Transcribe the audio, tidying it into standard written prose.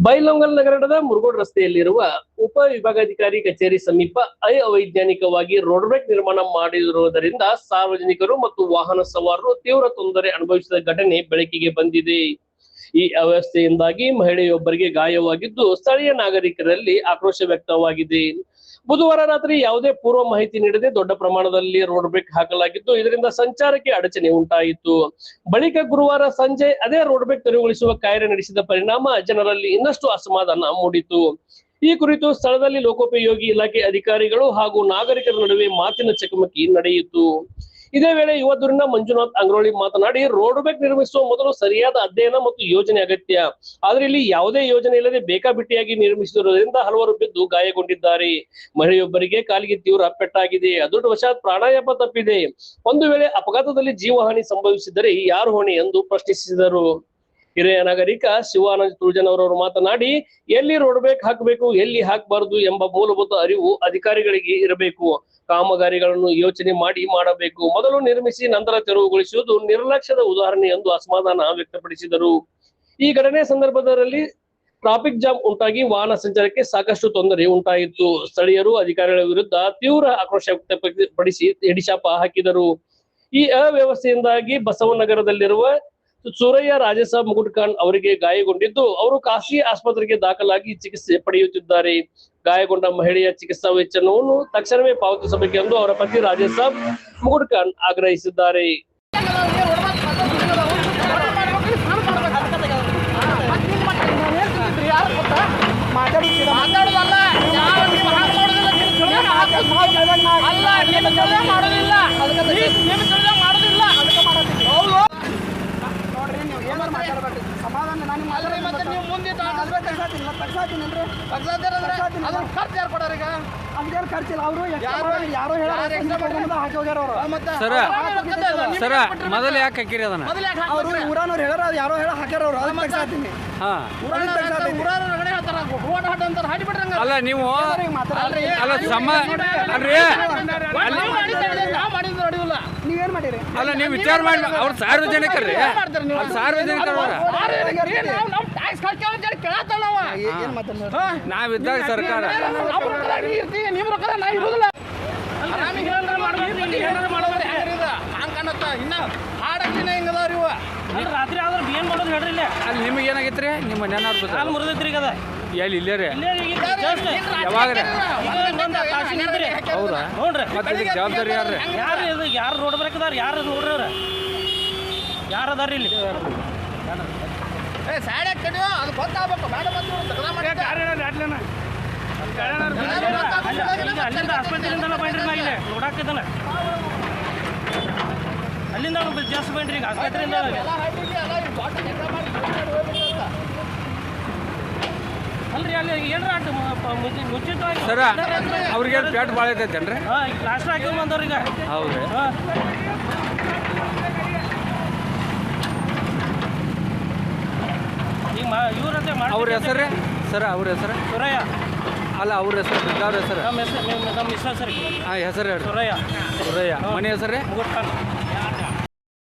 ಬೈಲಹೊಂಗಲ ನಗರದ ಮುರುಗೋಡ್ ರಸ್ತೆಯಲ್ಲಿರುವ ಉಪ ವಿಭಾಗಾಧಿಕಾರಿ ಕಚೇರಿ ಸಮೀಪ ಅವೈಜ್ಞಾನಿಕವಾಗಿ ರೋಡ್ ಬ್ರೇಕ್ ನಿರ್ಮಾಣ ಮಾಡಿರುವುದರಿಂದ ಸಾರ್ವಜನಿಕರು ಮತ್ತು ವಾಹನ ಸವಾರರು ತೀವ್ರ ತೊಂದರೆ ಅನುಭವಿಸಿದ ಘಟನೆ ಬೆಳಕಿಗೆ ಬಂದಿದೆ. ಈ ಅವ್ಯವಸ್ಥೆಯಿಂದಾಗಿ ಮಹಿಳೆಯೊಬ್ಬರಿಗೆ ಗಾಯವಾಗಿದ್ದು ಸ್ಥಳೀಯ ನಾಗರಿಕರಲ್ಲಿ ಆಕ್ರೋಶ ವ್ಯಕ್ತವಾಗಿದೆ. ಬುಧವಾರ ರಾತ್ರಿ ಯಾವುದೇ ಪೂರ್ವ ಮಾಹಿತಿ ನೀಡದೆ ದೊಡ್ಡ ಪ್ರಮಾಣದಲ್ಲಿ ರೋಡ್ ಬ್ರೇಕ್ ಹಾಕಲಾಗಿದ್ದು ಇದರಿಂದ ಸಂಚಾರಕ್ಕೆ ಅಡಚಣೆ ಉಂಟಾಯಿತು. ಬಳಿಕ ಗುರುವಾರ ಸಂಜೆ ಅದೇ ರೋಡ್ ಬ್ರೇಕ್ ತೆರವುಗೊಳಿಸುವ ಕಾರ್ಯ ನಡೆಸಿದ ಪರಿಣಾಮ ಜನರಲ್ಲಿ ಇನ್ನಷ್ಟು ಅಸಮಾಧಾನ ಮೂಡಿತು. ಈ ಕುರಿತು ಸ್ಥಳದಲ್ಲಿ ಲೋಕೋಪಯೋಗಿ ಇಲಾಖೆ ಅಧಿಕಾರಿಗಳು ಹಾಗೂ ನಾಗರಿಕರ ನಡುವೆ ಮಾತಿನ ಚಕಮಕಿ ನಡೆಯಿತು. ಇದೇ ವೇಳೆ ಯುವದೂರಿನ ಮಂಜುನಾಥ್ ಅಂಗ್ರೋಳಿ ಮಾತನಾಡಿ, ರೋಡ್ ಬ್ರೇಕ್ ನಿರ್ಮಿಸುವ ಮೊದಲು ಸರಿಯಾದ ಅಧ್ಯಯನ ಮತ್ತು ಯೋಜನೆ ಅಗತ್ಯ. ಆದ್ರೆ ಇಲ್ಲಿ ಯಾವುದೇ ಯೋಜನೆ ಇಲ್ಲದೆ ಬೇಕಾಬಿಟ್ಟಿಯಾಗಿ ನಿರ್ಮಿಸಿರುವುದರಿಂದ ಹಲವರು ಬಿದ್ದು ಗಾಯಗೊಂಡಿದ್ದಾರೆ. ಮಹಿಳೆಯೊಬ್ಬರಿಗೆ ಕಾಲಿಗೆ ತೀವ್ರ ಪೆಟ್ಟಾಗಿದೆ. ಅದೃಷ್ಟವಶಾತ್ ಪ್ರಾಣಾಯಾಮ ತಪ್ಪಿದೆ. ಒಂದು ವೇಳೆ ಅಪಘಾತದಲ್ಲಿ ಜೀವಹಾನಿ ಸಂಭವಿಸಿದರೆ ಯಾರು ಹೊಣೆ ಎಂದು ಪ್ರಶ್ನಿಸಿದರು. ಹಿರಿಯ ನಾಗರಿಕ ಶಿವಾನಂದ ತುಳಜನವರವರು ಮಾತನಾಡಿ, ಎಲ್ಲಿ ರೋಡ್ ಬ್ರೇಕ್ ಹಾಕಬೇಕು, ಎಲ್ಲಿ ಹಾಕಬಾರದು ಎಂಬ ಮೂಲಭೂತ ಅರಿವು ಅಧಿಕಾರಿಗಳಿಗೆ ಇರಬೇಕು. ಕಾಮಗಾರಿಗಳನ್ನು ಯೋಚನೆ ಮಾಡಬೇಕು. ಮೊದಲು ನಿರ್ಮಿಸಿ ನಂತರ ತೆರವುಗೊಳಿಸುವುದು ನಿರ್ಲಕ್ಷ್ಯದ ಉದಾಹರಣೆ ಎಂದು ಅಸಮಾಧಾನ ವ್ಯಕ್ತಪಡಿಸಿದರು. ಈ ಘಟನೆ ಸಂದರ್ಭದಲ್ಲಿ ಟ್ರಾಫಿಕ್ ಜಾಮ್ ಉಂಟಾಗಿ ವಾಹನ ಸಂಚಾರಕ್ಕೆ ಸಾಕಷ್ಟು ತೊಂದರೆ ಉಂಟಾಯಿತು. ಸ್ಥಳೀಯರು ಅಧಿಕಾರಿಗಳ ವಿರುದ್ಧ ತೀವ್ರ ಆಕ್ರೋಶ ವ್ಯಕ್ತಪಡಿಸಿ ಹಿಡಿಶಾಪ ಹಾಕಿದರು. ಈ ಅವ್ಯವಸ್ಥೆಯಿಂದಾಗಿ ಬಸವನಗರದಲ್ಲಿರುವ ಸೂರಯ್ಯ ರಾಜಸಾಬ್ ಮುಗುಡ್ಖಾನ್ ಅವರಿಗೆ ಗಾಯಗೊಂಡಿದ್ದು ಅವರು ಖಾಸಗಿ ಆಸ್ಪತ್ರೆಗೆ ದಾಖಲಾಗಿ ಚಿಕಿತ್ಸೆ ಪಡೆಯುತ್ತಿದ್ದಾರೆ. ಗಾಯಗೊಂಡ ಮಹಿಳೆಯ ಚಿಕಿತ್ಸಾ ವೆಚ್ಚವನ್ನು ತಕ್ಷಣವೇ ಪಾವತಿಸಬೇಕೆಂದು ಅವರ ಪತಿ ರಾಜಸಾಬ್ ಮುಗುಡ್ಖಾನ್ ಆಗ್ರಹಿಸಿದ್ದಾರೆ. ಸಮಾಧಾನ ನಾನು ನೀವು ಮುಂದೆ ಖರ್ಚಿಲ್ಲ. ಅವರು ಯಾರೋ ಸರ ಮೊದಲು ಯಾಕೆ ಹಾಕಿರಿ ಅದನ್ನ? ಅವರು ಊರನವ್ರು ಹೇಳ್ಯಾರ, ಅದು ಯಾರೋ ಹೇಳ ಹಾಕ್ಯಾರ ಅವರು. ಅದನ್ನ ತೆಗ್ಸಾತೀನಿ. ಅಲ್ಲ ನೀವು ಅಲ್ಲ ಸಮ ಅಲ್ರಿ ನೀವೇನ್ ಮಾಡಿರಿ? ಅಲ್ಲ ನೀವು ವಿಚಾರ ಮಾಡಿ ಅವ್ರು ಸಾರ್ವಜನಿಕರ್ರಿ, ಸಾರ್ವಜನಿಕರು ನಾವಿದ್ದಾಗ ಸರ್ಕಾರ ರಾತ್ರಿ ಆದ್ರೆ ಏನ್ ಮಾಡೋದು ಹೇಳ್ರಿ? ಅಲ್ಲಿ ನಿಮಗೆ ಏನಾಗೈತ್ರಿ? ನಿಮ್ಮ ಮನೆಯವ್ರ ಮುರಿದೈತ್ರಿ ಅದ ಎಲ್ಲಿ ಇಲ್ಲೇ ರೀ? ಯಾವಾಗ ರೀ? ಹೌದಾ? ನೋಡ್ರಿ ಮತ್ತೆ ಇದಕ್ಕೆ ಜವಾಬ್ದಾರಿ ಯಾರ್ರಿ? ಯಾರು ರೋಡ್ ಬ್ರೇಕ್ ಅದಾರ? ಯಾರು ನೋಡ್ರಿ ಅವ್ರ ಯಾರು ಅದಾರ ಇಲ್ಲಿ? ಅಲ್ಲಿಂದ ಆಸ್ಪತ್ರೆಯಿಂದ ಬೈಂಡ್ರಿ ಮ್ಯಾಗಿಲ್ಲ ನೋಡಾಕಿದ್ದಾನ. ಅಲ್ಲಿಂದ ಜಾಸ್ತಿ ಬೈಂಡ್ರಿ ಈಗ ಆಸ್ಪತ್ರೆಯಿಂದ ಅಲ್ರಿ. ಅಲ್ಲಿ ಏನ್ರ ಮುಚ್ಚಿಟ್ಟವಾಗಿ ಸರ ಅವ್ರಿಗೆ ಪ್ಯಾಟ್ ಭಾಳ ಐತೈತೇನ್ರಿ? ಈಗ ಪ್ಲಾಸ್ಟರ್ ಹಾಕಿ ಬಂದವ್ರೀಗ. ಹೌದ್ರಿ. ಈಗ ಇವ್ರಂತೆ ಅವ್ರ ಹೆಸರು ರೀ ಸರ? ಅವ್ರ ಹೆಸರು ಸುರಯ್ಯ. ಅಲ್ಲ ಅವ್ರ ಹೆಸರು ಅವ್ರ ಹೆಸರು ನಮ್ಮ ಹೆಸರು ಸರ್. ಹಾಂ ಹೆಸರು ಹೇಳಿ. ಸುರಯ್ಯ. ಸುರಯ್ಯ. ಮನೆ ಹೆಸರು ರೀ? ಮುಗುಡ್ಖಾನ್.